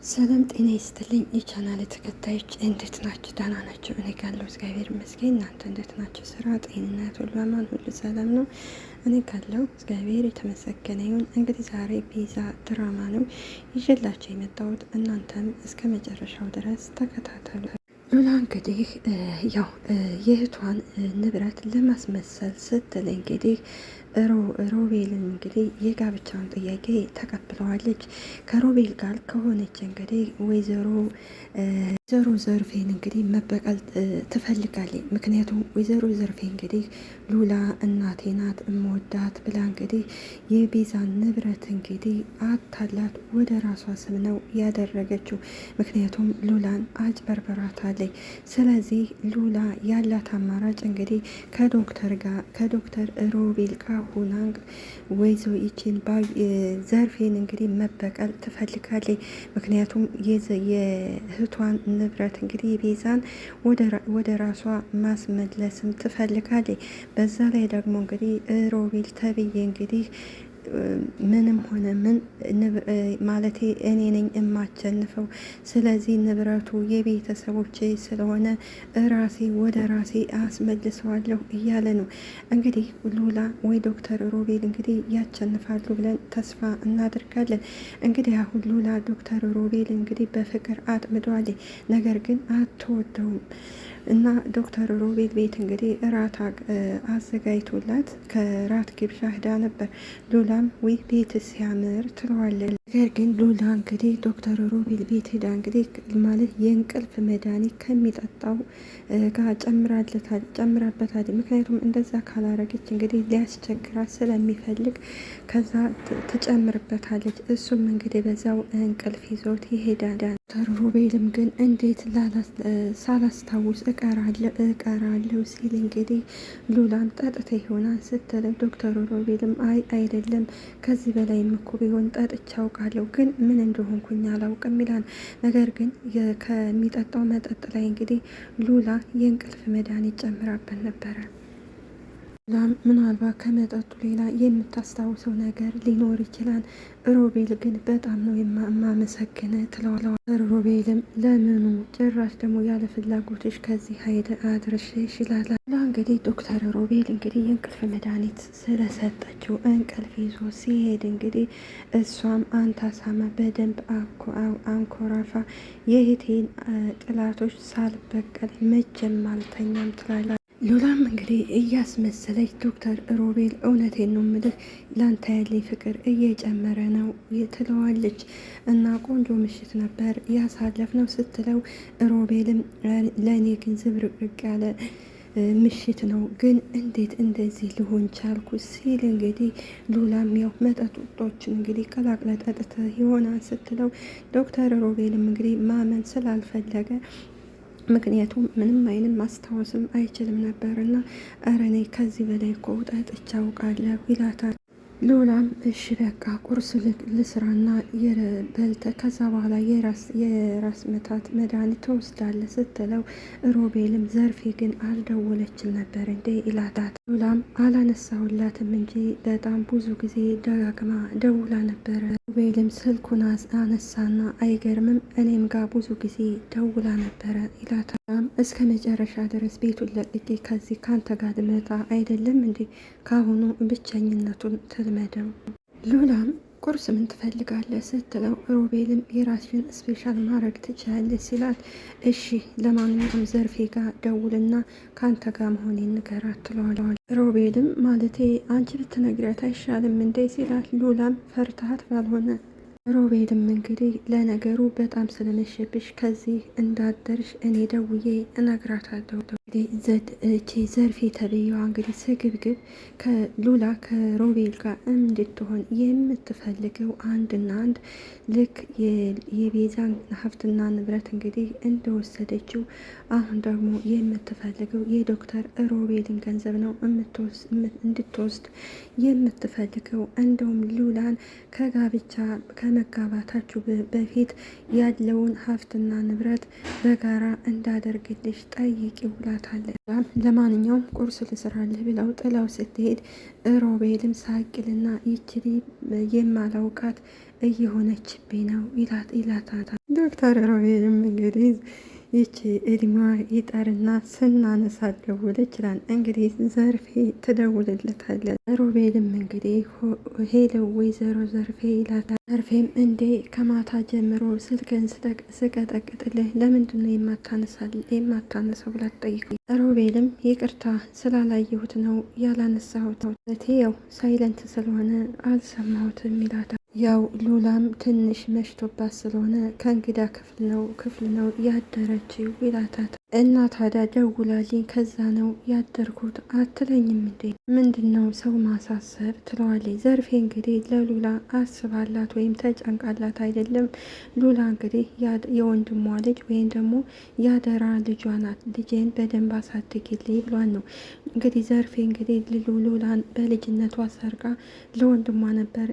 ሰላም ጤና ይስጥልኝ የቻናል ተከታዮች እንዴት ናችሁ? ደህና ናቸው? እኔ ካለው እግዚአብሔር ይመስገን። እናንተ እንዴት ናችሁ? ስራ፣ ጤንነት፣ ሁሉ አማን፣ ሁሉ ሰላም ነው? እኔ ካለው እግዚአብሔር የተመሰገነ ይሁን። እንግዲህ ዛሬ ቤዛ ድራማ ነው ይዤላችሁ የመጣሁት። እናንተም እስከ መጨረሻው ድረስ ተከታተሉ። ሉላ እንግዲህ ያው የእህቷን ንብረት ለማስመሰል ስትል እንግዲህ ሮቤልን እንግዲህ የጋብቻውን ጥያቄ ተቀብለዋለች። ከሮቤል ጋር ከሆነች እንግዲህ ወይዘሮ ዘርፌን እንግዲህ መበቀል ትፈልጋለች። ምክንያቱም ወይዘሮ ዘርፌ እንግዲህ ሉላ እናቴ ናት እመወዳት ብላ እንግዲህ የቤዛን ንብረት እንግዲህ አታላት ወደ ራሷ ስም ነው ያደረገችው። ምክንያቱም ሉላን አጭበርበራታለች። ስለዚህ ሉላ ያላት አማራጭ እንግዲህ ከዶክተር ሮቤል ጋር ሁና ወይዞ ይችን ዘርፌን እንግዲህ መበቀል ትፈልጋለች። ምክንያቱም የእህቷን ንብረት እንግዲህ ቤዛን ወደ ራሷ ማስመለስም ትፈልጋለች። በዛ ላይ ደግሞ እንግዲህ ሮቤል ተብዬ እንግዲህ ምንም ሆነ ምን ማለቴ እኔ ነኝ የማቸንፈው፣ ስለዚህ ንብረቱ የቤተሰቦቼ ስለሆነ ራሴ ወደ ራሴ አስመልሰዋለሁ እያለ ነው። እንግዲህ ሉላ ወይ ዶክተር ሮቤል እንግዲህ ያቸንፋሉ ብለን ተስፋ እናደርጋለን። እንግዲህ አሁን ሉላ ዶክተር ሮቤል እንግዲህ በፍቅር አጥምዷል። ነገር ግን አትወደውም እና ዶክተር ሮቤል ቤት እንግዲህ እራት አዘጋጅቶላት ከራት ግብዣ ሄዳ ነበር። ሉላም ወይ ቤት ሲያምር ትለዋለች። ነገር ግን ሉላ እንግዲህ ዶክተር ሮቤል ቤት ሄዳ እንግዲህ ማለት የእንቅልፍ መድኃኒት ከሚጠጣው ጋር ጨምራበታል። ምክንያቱም እንደዛ ካላረገች እንግዲህ ሊያስቸግራት ስለሚፈልግ ከዛ ትጨምርበታለች። እሱም እንግዲህ በዛው እንቅልፍ ይዞት ይሄዳል። ዶክተር ሮቤልም ግን እንዴት ሳላስታውስ እቀራለሁ ሲል እንግዲህ ሉላን ጠጥተ ይሆናል ስትል ዶክተር ሮቤልም አይደለም ከዚህ በላይ እኮ ቢሆን ጠጥቼ አውቃለሁ፣ ግን ምን እንደሆንኩኝ አላውቅም ይላል። ነገር ግን ከሚጠጣው መጠጥ ላይ እንግዲህ ሉላ የእንቅልፍ መድኃኒት ጨምራበት ነበረ። ምናልባት ከመጠጡ ሌላ የምታስታውሰው ነገር ሊኖር ይችላል። ሮቤል ግን በጣም ነው የማመሰግነ ትለዋለች። ሮቤልም ለምኑ ጭራሽ ደግሞ ያለ ፍላጎትሽ ከዚህ ሀይድ አድርሽሽ ይላል። እንግዲህ ዶክተር ሮቤል እንግዲህ የእንቅልፍ መድኃኒት ስለሰጠችው እንቅልፍ ይዞ ሲሄድ እንግዲህ እሷም አንታሳማ በደንብ አንኮራፋ የእህቴን ጥላቶች ሳልበቀል መቼም አልተኛም ትላለች። ሉላም እንግዲህ እያስመሰለች ዶክተር ሮቤል እውነቴን ነው የምልህ ላንተ ያለኝ ፍቅር እየጨመረ ነው ትለዋለች። እና ቆንጆ ምሽት ነበር ያሳለፍነው ስትለው ሮቤልም ለእኔ ግን ዝብርቅርቅ ያለ ምሽት ነው፣ ግን እንዴት እንደዚህ ልሆን ቻልኩ ሲል እንግዲህ ሉላም ያው መጠጦችን እንግዲህ ቀላቅለ ጠጥተህ ይሆናል ስትለው ዶክተር ሮቤልም እንግዲህ ማመን ስላልፈለገ ምክንያቱም ምንም አይነት ማስታወስም አይችልም ነበርና ኧረ እኔ ከዚህ በላይ እኮ ጠጥቼ አውቃለሁ ይላታል። ሉላም እሺ በቃ ቁርስ ልስራና በልተ ከዛ በኋላ የራስ ምታት መድኃኒት ትወስዳለ ስትለው ሮቤልም ዘርፌ ግን አልደወለችም ነበር እንዴ ይላታል። ሉላም አላነሳሁላትም እንጂ በጣም ብዙ ጊዜ ደጋግማ ደውላ ነበረ። ሮቤልም ስልኩን አነሳና አይገርምም እኔም ጋር ብዙ ጊዜ ደውላ ነበረ ይላታል። እስከ መጨረሻ ድረስ ቤቱን ለቅቄ ከዚህ ካንተ ጋር ልመጣ አይደለም እንዴ? ካሁኑ ብቸኝነቱን ትልመደው። ሉላም ቁርስ ምን ትፈልጋለህ ስትለው ሮቤልም የራስሽን ስፔሻል ማድረግ ትችላለች ሲላት እሺ ለማንኛውም ዘርፌ ጋር ደውልና ካንተ ጋር መሆኔን ንገራት ትለዋለች። ሮቤልም ማለቴ አንቺ ብትነግሪያት አይሻልም እንዴ ሲላት ሉላም ፈርታት ባልሆነ ሮቤልም እንግዲህ ለነገሩ በጣም ስለመሸብሽ ከዚህ እንዳደርሽ እኔ ደውዬ እነግራታለሁ። ዘርፌ ተብዬዋ እንግዲህ ስግብግብ ከሉላ ከሮቤል ጋር እንድትሆን የምትፈልገው አንድና አንድ ልክ የቤዛን ሀብትና ንብረት እንግዲህ እንደወሰደችው አሁን ደግሞ የምትፈልገው የዶክተር ሮቤልን ገንዘብ ነው እንድትወስድ የምትፈልገው። እንደውም ሉላን ከጋብቻ ከመጋባታችሁ በፊት ያለውን ሀብትና ንብረት በጋራ እንዳደርግልሽ ጠይቂ ውላታለች። ለማንኛውም ቁርስ ልስራልህ ብለው ጥላው ስትሄድ ሮቤልም ሳቅልና ይችሊ የማላውቃት እየሆነችብኝ ነው ይላታታል። ዶክተር ሮቤልም እንግዲህ ይቺ እድሜዋ ይጠርና ስናነሳ ደውል ይችላል። እንግዲህ ዘርፌ ትደውልለታለች። ሮቤልም እንግዲህ ሄለው ወይዘሮ ዘርፌ ይላታል። ዘርፌም እንዴ ከማታ ጀምሮ ስልክን ስቀጠቅጥልህ ለምንድነው የማታነሳው ብላ ትጠይቅ። ሮቤልም ይቅርታ ስላላየሁት ነው ያላነሳሁት፣ ያው ሳይለንት ስለሆነ አልሰማሁትም ይላታል። ያው ሉላም ትንሽ መሽቶባት ስለሆነ ከእንግዳ ክፍል ነው ያደረችው ይላታል። እና ታዲያ ደውላልኝ ከዛ ነው ያደርኩት አትለኝም እንዴ? ምንድን ነው ሰው ማሳሰብ ትለዋለች። ዘርፌ እንግዲህ ለሉላ አስባላት ወይም ተጨንቃላት አይደለም። ሉላ እንግዲህ የወንድሟ ልጅ ወይም ደግሞ ያደራ ልጇ ናት። ልጄን በደንብ አሳድግልኝ ብሏን ነው እንግዲህ ዘርፌ እንግዲህ ሉላን በልጅነቷ ሰርጋ ለወንድሟ ነበር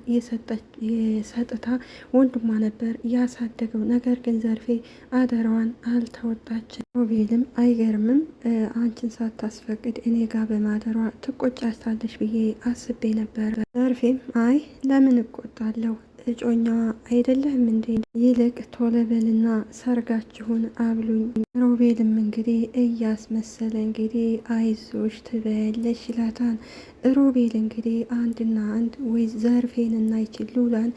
የሰጥታ ወንድሟ ነበር ያሳደገው። ነገር ግን ዘርፌ አደራዋን አልተወጣችም። ሮቤልም አይገርምም አንቺን ሳታስፈቅድ እኔ ጋር በማደሯ ትቆጫታለሽ ብዬ አስቤ ነበር። ዘርፌም አይ ለምን እቆጣለሁ እጮኛዋ አይደለም እንዴ? ይልቅ ቶሎ በልና ሰርጋችሁን አብሉኝ። ሮቤልም እንግዲህ እያስመሰለ እንግዲህ አይዞሽ ትበያለሽ ይላታል። ሮቤል እንግዲህ አንድና አንድ ወይ ዘርፌንና ይችል ሉላን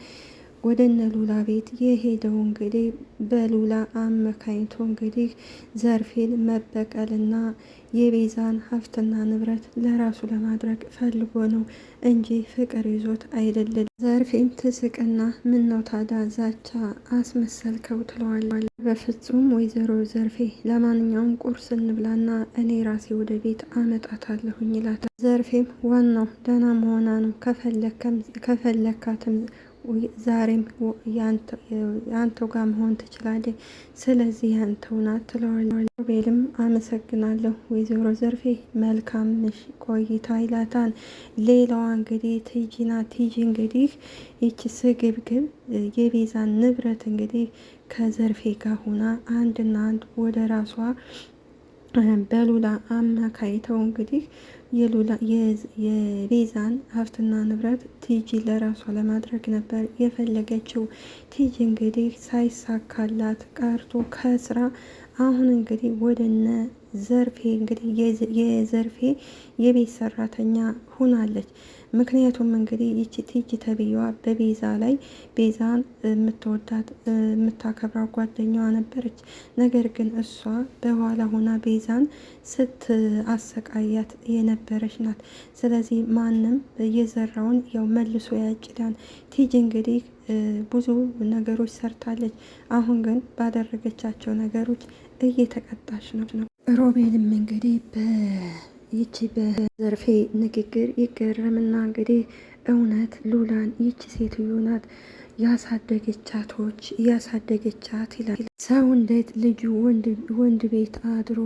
ወደ እነ ሉላ ቤት የሄደው እንግዲህ በሉላ አመካኝቶ እንግዲህ ዘርፌን መበቀልና የቤዛን ሀብትና ንብረት ለራሱ ለማድረግ ፈልጎ ነው እንጂ ፍቅር ይዞት አይደለም። ዘርፌም ትስቅና ምን ነው ታዲያ ዛቻ አስመሰልከው ትለዋለች። በፍጹም ወይዘሮ ዘርፌ ለማንኛውም ቁርስ እንብላና እኔ ራሴ ወደ ቤት አመጣታለሁኝ ይላታል። ዘርፌም ዋናው ደህና መሆኗ ነው ከፈለካትም ዛሬም ያንተው ጋር መሆን ትችላለች፣ ስለዚህ ያንተው ናት ትለዋለች። ሮቤልም አመሰግናለሁ ወይዘሮ ዘርፌ መልካም ቆይታ ይላታል። ሌላዋ እንግዲህ ቲጂ ናት። ቲጂ እንግዲህ ይቺ ስግብግብ የቤዛን ንብረት እንግዲህ ከዘርፌ ጋር ሆና አንድና አንድ ወደ ራሷ በሉላ አማካይተው እንግዲህ የቤዛን ሀብትና ንብረት ቲጂ ለራሷ ለማድረግ ነበር የፈለገችው። ቲጂ እንግዲህ ሳይሳካላት ቀርቶ ከስራ አሁን እንግዲህ ወደነ ዘርፌ እንግዲህ የዘርፌ የቤት ሰራተኛ ሁናለች። ምክንያቱም እንግዲህ ይቺ ቲጂ ተብዬዋ በቤዛ ላይ ቤዛን የምትወዳት የምታከብራት ጓደኛዋ ነበረች። ነገር ግን እሷ በኋላ ሆና ቤዛን ስትአሰቃያት የነበረች ናት። ስለዚህ ማንም የዘራውን ያው መልሶ ያጭዳል። ቲጂ እንግዲህ ብዙ ነገሮች ሰርታለች። አሁን ግን ባደረገቻቸው ነገሮች እየተቀጣች ነው። ሮቤልም እንግዲህ ይቺ በዘርፌ ንግግር ይገረምና እንግዲህ እውነት ሉላን ይቺ ሴትዮ ናት ያሳደገቻት ይላል። ሰው እንዴት ልጁ ወንድ ቤት አድሮ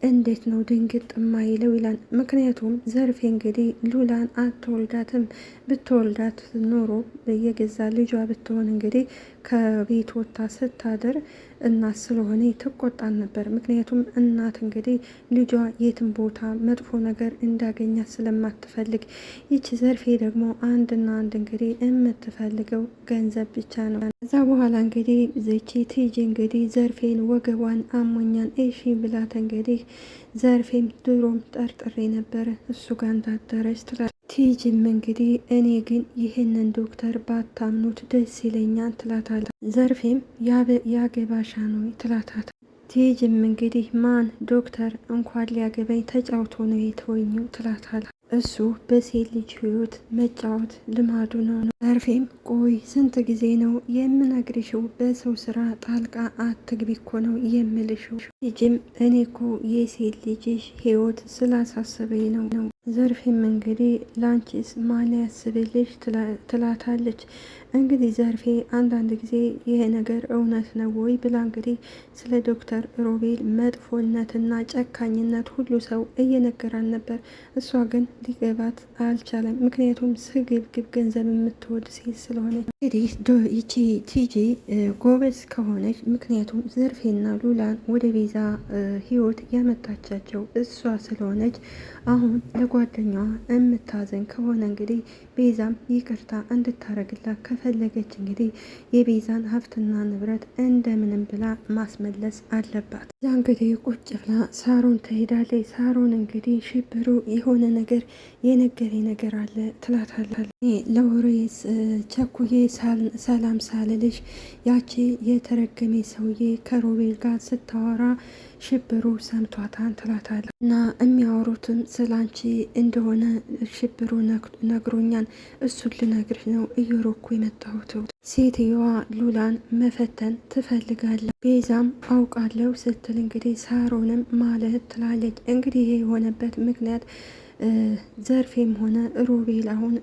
እንዴት ነው ድንግጥ የማይለው ይላል። ምክንያቱም ዘርፌ እንግዲህ ሉላን አትወልዳትም። ብትወልዳት ኖሮ የገዛ ልጇ ብትሆን እንግዲህ ከቤት ወጥታ ስታድር እናት ስለሆነ ትቆጣን ነበር። ምክንያቱም እናት እንግዲህ ልጇ የትም ቦታ መጥፎ ነገር እንዳገኛት ስለማትፈልግ፣ ይቺ ዘርፌ ደግሞ አንድና አንድ እንግዲህ የምትፈልገው ገንዘብ ብቻ ነው። ከዛ በኋላ እንግዲህ ይቺ ቲጂ እንግዲህ ዘርፌን ወገቧን አሞኛን እሺ ብላት እንግዲህ ዘርፌም ድሮም ጠርጥሬ ነበረ እሱ ጋር እንዳደረች ትላለች። ቲጂም እንግዲህ እኔ ግን ይህንን ዶክተር ባታምኑት ደስ ይለኛል ትላታለች። ዘርፌም ያገባሻ ነው ትላታለች። ቲጂም እንግዲህ ማን ዶክተር እንኳን ሊያገባኝ ተጫውቶ ነው የተወኘው ትላታለች። እሱ በሴት ልጅ ህይወት መጫወት ልማዱ ነው። ዘርፌም ቆይ ስንት ጊዜ ነው የምነግርሽው? በሰው ስራ ጣልቃ አትግቢ እኮ ነው የምልሽው። ልጅም እኔ እኮ የሴት ልጅሽ ህይወት ስላሳሰበኝ ነው። ዘርፌም እንግዲህ ላንቺስ ማን ያስብልሽ ትላታለች። እንግዲህ ዘርፌ አንዳንድ ጊዜ ይሄ ነገር እውነት ነው ወይ ብላ እንግዲህ ስለ ዶክተር ሮቤል መጥፎነትና ጨካኝነት ሁሉ ሰው እየነገራን ነበር። እሷ ግን ሊገባት አልቻለም። ምክንያቱም ስግብግብ ገንዘብ የምትወድ ሴት ስለሆነ እንግዲህ ይቺ ቲጂ ጎበዝ ከሆነች ምክንያቱም ዘርፌና ሉላን ወደ ቤዛ ህይወት ያመጣቻቸው እሷ ስለሆነች አሁን ለጓደኛዋ የምታዘን ከሆነ እንግዲህ ቤዛም ይቅርታ እንድታረግላት ከፈለገች እንግዲህ የቤዛን ሀብትና ንብረት እንደምንም ብላ ማስመለስ አለባት። እዛ እንግዲህ ቁጭ ብላ ሳሮን ትሄዳለች። ሳሮን እንግዲህ ሽብሩ የሆነ ነገር የነገረኝ ነገር አለ ትላታለች። ለወሬ ቸኩዬ ሰላም ሳልልሽ ያቺ የተረገሜ ሰውዬ ከሮቤል ጋር ስታወራ ሽብሩ ሰምቷታን ትላታለች። እና የሚያወሩትም ስላንቺ እንደሆነ ሽብሩ ነግሮኛል። እሱን ልነግርሽ ነው እየሮኩ የመጣሁት። ሴትየዋ ሉላን መፈተን ትፈልጋለች። ቤዛም አውቃለሁ ስትል እንግዲህ ሳሮንም ማለት ትላለች። እንግዲህ ይሄ የሆነበት ምክንያት ዘርፌም ሆነ ሮቤል አሁን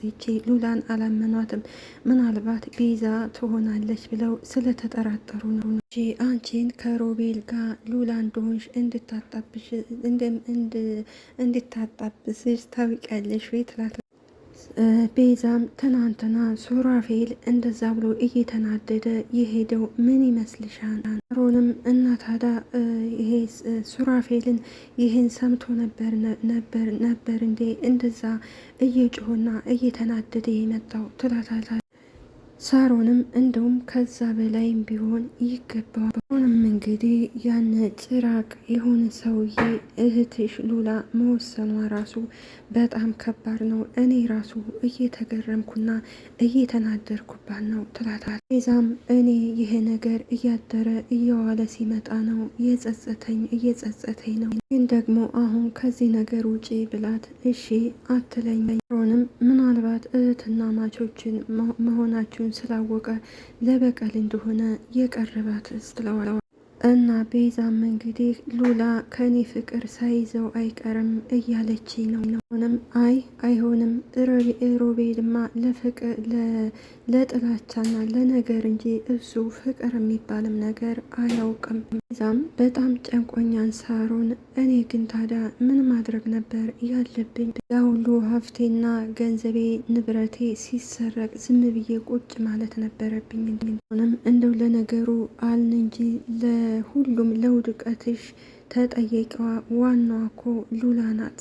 ይቺ ሉላን አላመኗትም። ምናልባት ቤዛ ትሆናለች ብለው ስለተጠራጠሩ ነው እንጂ አንቺን ከሮቤል ጋር ሉላ እንደሆንሽ እንድታጣብስሽ ታውቂያለሽ ወይ ትላት። ቤዛም ትናንትና ሱራፌል እንደዛ ብሎ እየተናደደ የሄደው ምን ይመስልሻል? ሮንም እና ታዲያ ይሄ ሱራፌልን ይህን ሰምቶ ነበር እንዴ እንደዛ እየጮሆና እየተናደደ የመጣው ትላታለች። ሳሮንም እንደውም ከዛ በላይም ቢሆን ይገባዋል። አሁንም እንግዲህ ያን ጭራቅ የሆነ ሰውዬ እህትሽ ሉላ መወሰኗ ራሱ በጣም ከባድ ነው። እኔ ራሱ እየተገረምኩና እየተናደርኩባት ነው ትላታለች። ቤዛም እኔ ይሄ ነገር እያደረ እየዋለ ሲመጣ ነው እየጸጸተኝ ነው፣ ግን ደግሞ አሁን ከዚህ ነገር ውጪ ብላት እሺ አትለኝ። ሮንም ምናልባት እህትና ማቾችን መሆናችሁን ስላወቀ ለበቀል እንደሆነ የቀረባት ስትለዋል። እና ቤዛም እንግዲህ ሉላ ከኔ ፍቅር ሳይዘው አይቀርም እያለች ነው። ሆነም አይሆንም ሮቤልማ ለጥላቻና ለነገር እንጂ እሱ ፍቅር የሚባልም ነገር አያውቅም። ቤዛም በጣም ጨንቆኛን ሳሮን፣ እኔ ግን ታዲያ ምን ማድረግ ነበር ያለብኝ? ያሁሉ ሀብቴና ገንዘቤ ንብረቴ ሲሰረቅ ዝም ብዬ ቁጭ ማለት ነበረብኝ። ሆነም እንደው ለነገሩ አልን እንጂ ለሁሉም ለውድቀትሽ ተጠየቂዋ ዋናዋ እኮ ሉላ ናት።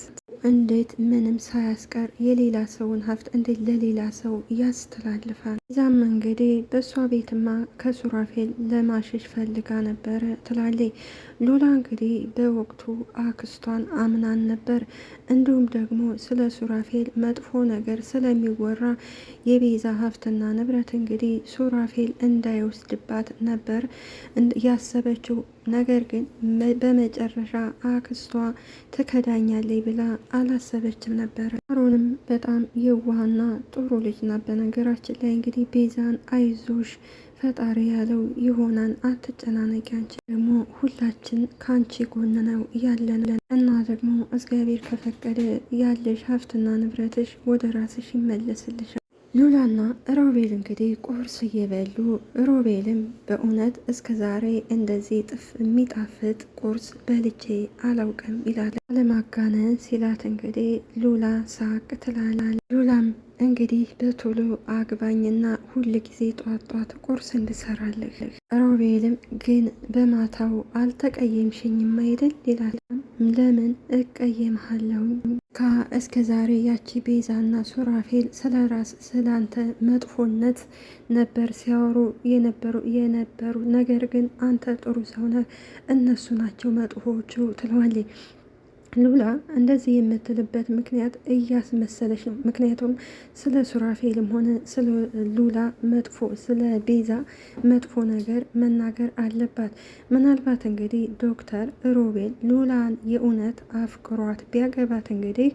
እንዴት ምንም ሳያስቀር የሌላ ሰውን ሀብት እንዴት ለሌላ ሰው ያስተላልፋል? እዛም እንግዲህ በእሷ ቤትማ ከሱራፌል ለማሸሽ ፈልጋ ነበረ ትላለች ሉላ። እንግዲህ በወቅቱ አክስቷን አምናን ነበር። እንዲሁም ደግሞ ስለ ሱራፌል መጥፎ ነገር ስለሚወራ የቤዛ ሀብትና ንብረት እንግዲህ ሱራፌል እንዳይወስድባት ነበር ያሰበችው። ነገር ግን በመጨረሻ አክስቷ ትከዳኛለች ብላ አላሰበችም ነበር። ሳሮንም በጣም የዋህና ጥሩ ልጅ ናት። በነገራችን ላይ እንግዲህ ቤዛን አይዞሽ ፈጣሪ ያለው ይሆናል፣ አትጨናነቂ፣ አንቺ ደግሞ ሁላችን ከአንቺ ጎን ነው ያለን እና ደግሞ እግዚአብሔር ከፈቀደ ያለሽ ሀብትና ንብረትሽ ወደ ራስሽ ይመለስልሻል። ሉላና ሮቤል እንግዲህ ቁርስ እየበሉ ሮቤልም በእውነት እስከ ዛሬ እንደዚህ የሚጣፍጥ ቁርስ በልቼ አላውቅም ይላል። አለማጋነን ሲላት እንግዲህ ሉላ ሳቅ ትላላለች። ሉላም እንግዲህ በቶሎ አግባኝና ሁል ጊዜ ጧት ቁርስ እንድሰራለህ። ሮቤልም ግን በማታው አልተቀየምሽኝም አይደል ይላል። ለምን እቀየምሃለሁ? እስከ ዛሬ ያቺ ቤዛና ሱራፌል ስላንተ መጥፎነት ነበር ሲያወሩ የነበሩ ነገር ግን አንተ ጥሩ ሰው ነህ፣ እነሱ ናቸው መጥፎቹ ትለዋለች። ሉላ እንደዚህ የምትልበት ምክንያት እያስመሰለች ነው። ምክንያቱም ስለ ሱራፌልም ሆነ ስለ ሉላ መጥፎ ስለ ቤዛ መጥፎ ነገር መናገር አለባት። ምናልባት እንግዲህ ዶክተር ሮቤል ሉላን የእውነት አፍቅሯት ቢያገባት እንግዲህ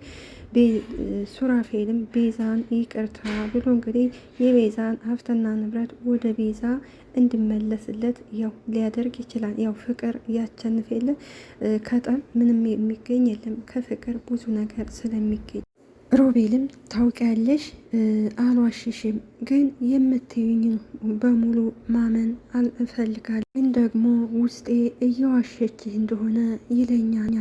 ሱራፌልም ቤዛን ይቅርታ ብሎ እንግዲህ የቤዛን ሀብትና ንብረት ወደ ቤዛ እንዲመለስለት ያው ሊያደርግ ይችላል። ያው ፍቅር ያቸንፍ የለ ከጠብ ምንም የሚገኝ የለም፣ ከፍቅር ብዙ ነገር ስለሚገኝ። ሮቤልም ታውቂያለሽ፣ አልዋሽሽም፣ ግን የምትዩኝ በሙሉ ማመን እፈልጋለሁ፣ ግን ደግሞ ውስጤ እየዋሸችህ እንደሆነ ይለኛል።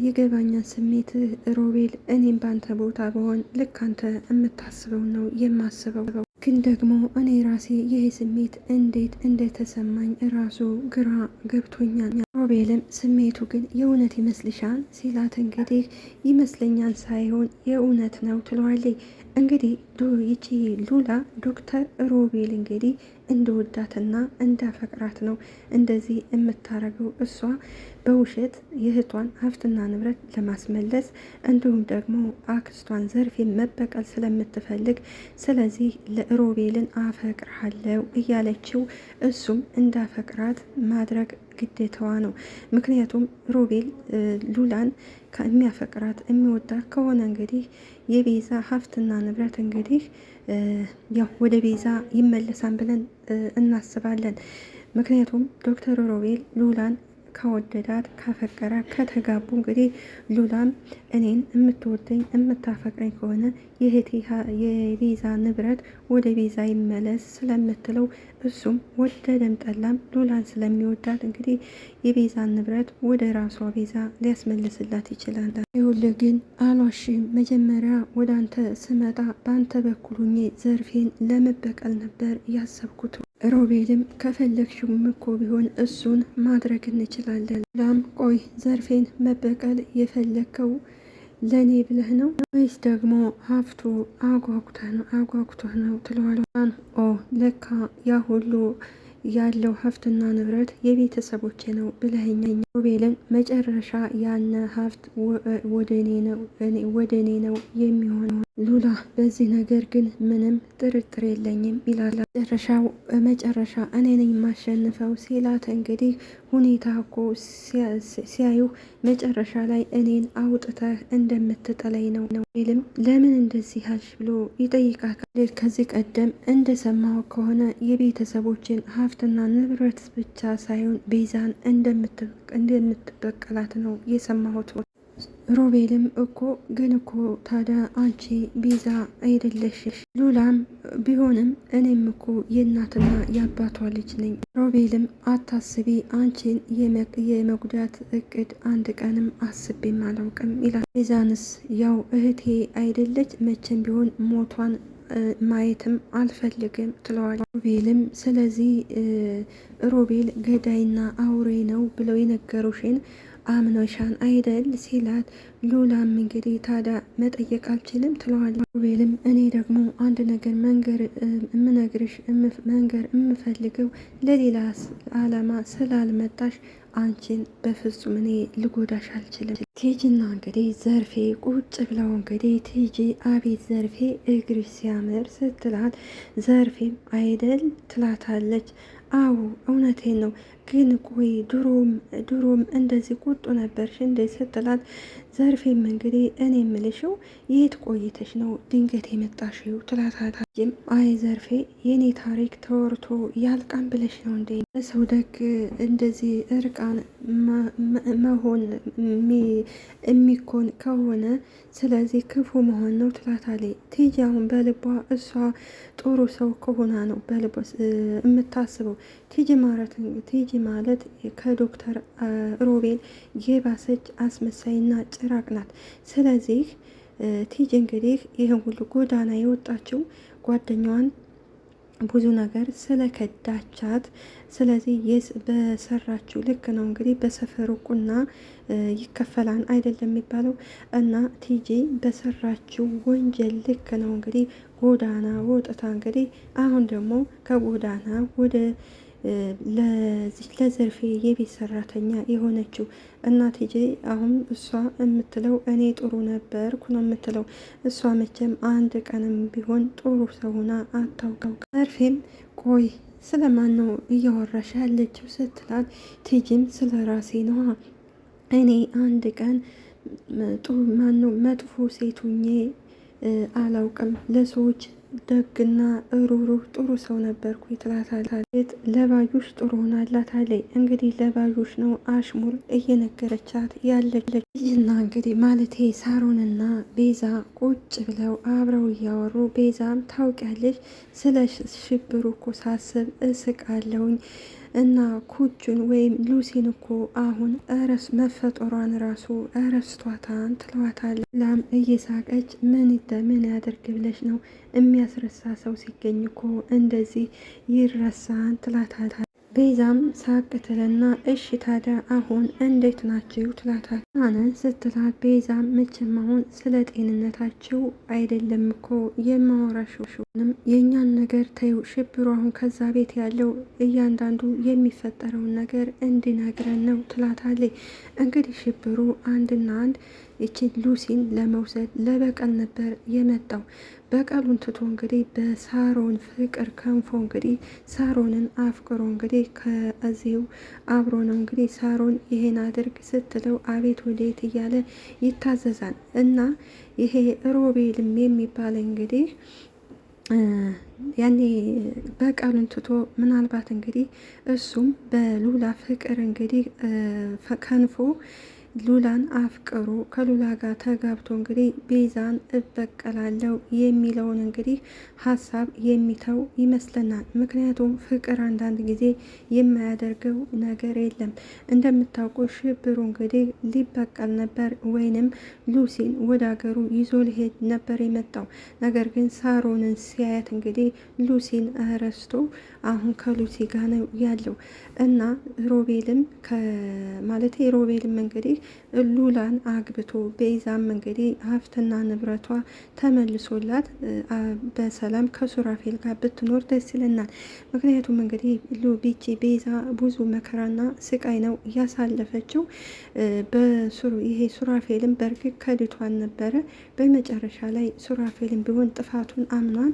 ይገባኛል ስሜት ሮቤል፣ እኔም ባንተ ቦታ በሆን ልክ አንተ የምታስበው ነው የማስበው። ግን ደግሞ እኔ ራሴ ይህ ስሜት እንዴት እንደተሰማኝ ራሱ ግራ ገብቶኛል። ሮቤልም ስሜቱ ግን የእውነት ይመስልሻል ሲላት እንግዲህ ይመስለኛል ሳይሆን የእውነት ነው ትለዋለች። እንግዲህ ይቺ ሉላ ዶክተር ሮቤል እንግዲህ እንደወዳትና እንዳፈቅራት ነው እንደዚህ የምታረገው። እሷ በውሸት የእህቷን ሀብትና ንብረት ለማስመለስ እንዲሁም ደግሞ አክስቷን ዘርፌን መበቀል ስለምትፈልግ ስለዚህ ለሮቤልን አፈቅርሃለው እያለችው እሱም እንዳፈቅራት ማድረግ ግዴታዋ ነው። ምክንያቱም ሮቤል ሉላን ከሚያፈቅራት የሚወዳት ከሆነ እንግዲህ የቤዛ ሀብትና ንብረት እንግዲህ ያው ወደ ቤዛ ይመለሳን ብለን እናስባለን። ምክንያቱም ዶክተር ሮቤል ሉላን ከወደዳት ካፈቀራ ከተጋቡ እንግዲህ ሉላም እኔን የምትወደኝ የምታፈቅረኝ ከሆነ የቤዛ ንብረት ወደ ቤዛ ይመለስ ስለምትለው እሱም ወደደም ጠላም ሉላን ስለሚወዳት እንግዲህ የቤዛን ንብረት ወደ ራሷ ቤዛ ሊያስመልስላት ይችላል። ይኸውልህ ግን አልዋሽም፣ መጀመሪያ ወደ አንተ ስመጣ በአንተ በኩል ሆኜ ዘርፌን ለመበቀል ነበር ያሰብኩት። ሮቤልም ከፈለግሽውም እኮ ቢሆን እሱን ማድረግ እንችላለን። ላም ቆይ ዘርፌን መበቀል የፈለግከው ለእኔ ብለህ ነው ወይስ ደግሞ ሀብቱ አጓጉተህ ነው ትለዋለህ። ኦ ለካ ያ ሁሉ ያለው ሀብትና ንብረት የቤተሰቦቼ ነው ብለኸኛኝ። ሮቤልን መጨረሻ ያነ ሀብት ወደ እኔ ነው የሚሆነው ሉላ፣ በዚህ ነገር ግን ምንም ጥርጥር የለኝም ይላል። መጨረሻ እኔ ነኝ የማሸንፈው ሲላት እንግዲህ ሁኔታ እኮ ሲያዩ መጨረሻ ላይ እኔን አውጥተህ እንደምትጠለኝ ነው። ሮቤልም ለምን እንደዚህ አልሽ ብሎ ይጠይቃል። ከዚህ ቀደም እንደሰማው ከሆነ የቤተሰቦችን ሀብትና ንብረት ብቻ ሳይሆን ቤዛን እንደምትበቀላት ነው የሰማሁት። ሮቤልም እኮ ግን እኮ ታዲያ አንቺ ቤዛ አይደለሽ? ሉላም ቢሆንም እኔም እኮ የእናትና የአባቷ ልጅ ነኝ። ሮቤልም አታስቢ፣ አንቺን የመጉዳት እቅድ አንድ ቀንም አስቤም አላውቅም ይላል። ቤዛንስ ያው እህቴ አይደለች፣ መቼም ቢሆን ሞቷን ማየትም አልፈልግም ትለዋል። ሮቤልም ስለዚህ ሮቤል ገዳይና አውሬ ነው ብለው የነገሩሽን አምኖሻን አይደል ሲላት፣ ሉላም እንግዲህ ታዲያ መጠየቅ አልችልም ትለዋል። ሮቤልም እኔ ደግሞ አንድ ነገር መንገር የምፈልገው ለሌላ አላማ ስላልመጣሽ አንቺን በፍጹም እኔ ልጎዳሽ አልችልም። ቲጂና እንግዲህ ዘርፌ ቁጭ ብለው እንግዲህ ቲጂ አቤት ዘርፌ እግርሽ ሲያምር ስትላት፣ ዘርፌም አይደል ትላታለች። አዎ እውነቴን ነው፣ ግን ቆይ ድሮም እንደዚህ ቁጡ ነበርሽ እንደ ስትላት፣ ዘርፌም እንግዲህ እኔ የምልሽው የት ቆይተሽ ነው ድንገት የመጣሽው ትላታታጅም። አይ ዘርፌ የኔ ታሪክ ተወርቶ ያልቃን ብለሽ ነው እንዴ? ለሰው ደግ እንደዚህ እርቃን መሆን የሚኮን ከሆነ ስለዚህ ክፉ መሆን ነው ትላታለች። ቲጂ አሁን በልቧ እሷ ጥሩ ሰው ከሆና ነው በልቧ የምታስበው። ቲጂ ማለት ከዶክተር ሮቤል የባሰች አስመሳይና ጭራቅ ናት። ስለዚህ ቲጂ እንግዲህ ይህን ሁሉ ጎዳና የወጣችው ጓደኛዋን ብዙ ነገር ስለከዳቻት፣ ስለዚህ በሰራችው ልክ ነው እንግዲህ በሰፈሩ ቁና ይከፈላን አይደለም የሚባለው። እና ቲጂ በሰራችው ወንጀል ልክ ነው እንግዲህ ጎዳና ወጥታ እንግዲህ አሁን ደግሞ ከጎዳና ወደ ለዘርፌ የቤት ሰራተኛ የሆነችው እና ቲጂ አሁን እሷ የምትለው እኔ ጥሩ ነበርኩ ነው የምትለው። እሷ መቼም አንድ ቀንም ቢሆን ጥሩ ሰውና አታውቀው። ዘርፌም ቆይ ስለማን ነው እያወራሽ ያለችው ስትላት፣ ቲጂም ስለ ራሴ ነዋ። እኔ አንድ ቀን መጥፎ ሴቱኜ አላውቅም፣ ለሰዎች ደግና ሩሩህ ጥሩ ሰው ነበርኩ ትላታለች። ለባዩሽ ጥሩ ሆናላት አለኝ። እንግዲህ ለባዩሽ ነው አሽሙር እየነገረቻት ያለች ልጅና እንግዲህ ማለቴ ሳሮንና ቤዛ ቁጭ ብለው አብረው እያወሩ፣ ቤዛም ታውቂያለሽ ስለ ሽብሩ እኮ ሳስብ እስቃለሁኝ እና ኩቹን ወይም ሉሲን እኮ አሁን እረስ መፈጠሯን ራሱ እረስቷታን ትለዋታለች። ላም እየሳቀች ምን ያደርግ ብለሽ ነው? የሚያስረሳ ሰው ሲገኝ እኮ እንደዚህ ይረሳን ትላታለች። ቤዛም ሳቅ ትልና እሺ ታዲያ አሁን እንዴት ናችሁ ትላታል። ናነን ስትላት ቤዛም መቼም አሁን ስለ ጤንነታችሁ አይደለም እኮ የማወራሽንም የእኛን ነገር ተይው፣ ሽብሩ አሁን ከዛ ቤት ያለው እያንዳንዱ የሚፈጠረውን ነገር እንዲነግረን ነው ትላታለች። እንግዲህ ሽብሩ አንድና አንድ ይችን ሉሲን ለመውሰድ ለበቀል ነበር የመጣው። በቀሉን ትቶ እንግዲህ በሳሮን ፍቅር ከንፎ እንግዲህ ሳሮንን አፍቅሮ እንግዲህ ከዚሁ አብሮ ነው እንግዲህ ሳሮን ይሄን አድርግ ስትለው አቤት ወዴት እያለ ይታዘዛል። እና ይሄ ሮቤልም የሚባል እንግዲህ ያኔ በቀሉን ትቶ ምናልባት እንግዲህ እሱም በሉላ ፍቅር እንግዲህ ከንፎ ሉላን አፍቅሮ ከሉላ ጋር ተጋብቶ እንግዲህ ቤዛን እበቀላለው የሚለውን እንግዲህ ሀሳብ የሚተው ይመስለናል። ምክንያቱም ፍቅር አንዳንድ ጊዜ የማያደርገው ነገር የለም። እንደምታውቁ ሽብሩ እንግዲህ ሊበቀል ነበር ወይንም ሉሲን ወደ ሀገሩ ይዞ ሊሄድ ነበር የመጣው። ነገር ግን ሳሮንን ሲያያት እንግዲህ ሉሲን ረስቶ አሁን ከሉሲ ጋር ነው ያለው እና ሮቤልም ሮቤልም እንግዲህ ሉላን አግብቶ ቤዛም እንግዲህ ሀብትና ንብረቷ ተመልሶላት በሰላም ከሱራፌል ጋር ብትኖር ደስ ይለናል። ምክንያቱም እንግዲህ ቢቺ ቤዛ ብዙ መከራና ስቃይ ነው ያሳለፈችው። ይሄ ሱራፌልም በእርግጥ ከድቷን ነበረ። በመጨረሻ ላይ ሱራፌልም ቢሆን ጥፋቱን አምኗን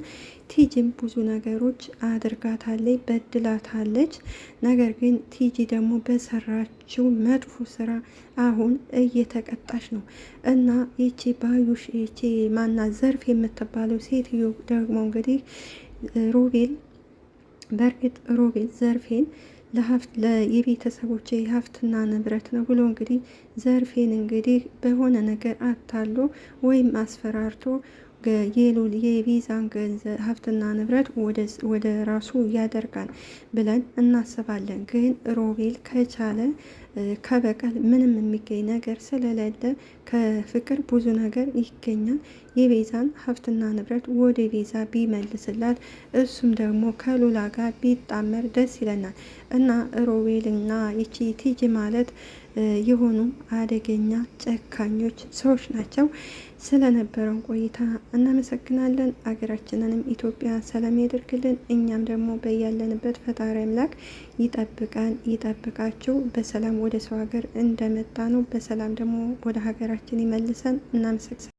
ቲጂም ብዙ ነገሮች አድርጋታለች፣ በድላታለች። ነገር ግን ቲጂ ደግሞ በሰራችው መጥፎ ስራ አሁን እየተቀጣች ነው እና ይቺ ባዩሽ ይቺ ማና ዘርፍ የምትባለው ሴትዮ ደግሞ እንግዲህ በእርግጥ ሮቤል ዘርፌን የቤተሰቦች የሀብትና ንብረት ነው ብሎ እንግዲህ ዘርፌን እንግዲህ በሆነ ነገር አታሎ ወይም አስፈራርቶ የቤዛን ገንዘብ ሀብትና ንብረት ወደ ራሱ ያደርጋል ብለን እናስባለን። ግን ሮቤል ከቻለ ከበቀል ምንም የሚገኝ ነገር ስለሌለ ከፍቅር ብዙ ነገር ይገኛል። የቤዛን ሀብትና ንብረት ወደ ቤዛ ቢመልስላት እሱም ደግሞ ከሉላ ጋር ቢጣመር ደስ ይለናል እና ሮቤልና ይቺ ቲጂ ማለት የሆኑ አደገኛ ጨካኞች ሰዎች ናቸው። ስለነበረን ቆይታ እናመሰግናለን። አገራችንንም ኢትዮጵያ ሰላም ያደርግልን። እኛም ደግሞ በያለንበት ፈጣሪ አምላክ ይጠብቃን ይጠብቃችሁ። በሰላም ወደ ሰው ሀገር እንደመጣ ነው በሰላም ደግሞ ወደ ሀገራችን ይመልሰን። እናመሰግናለን።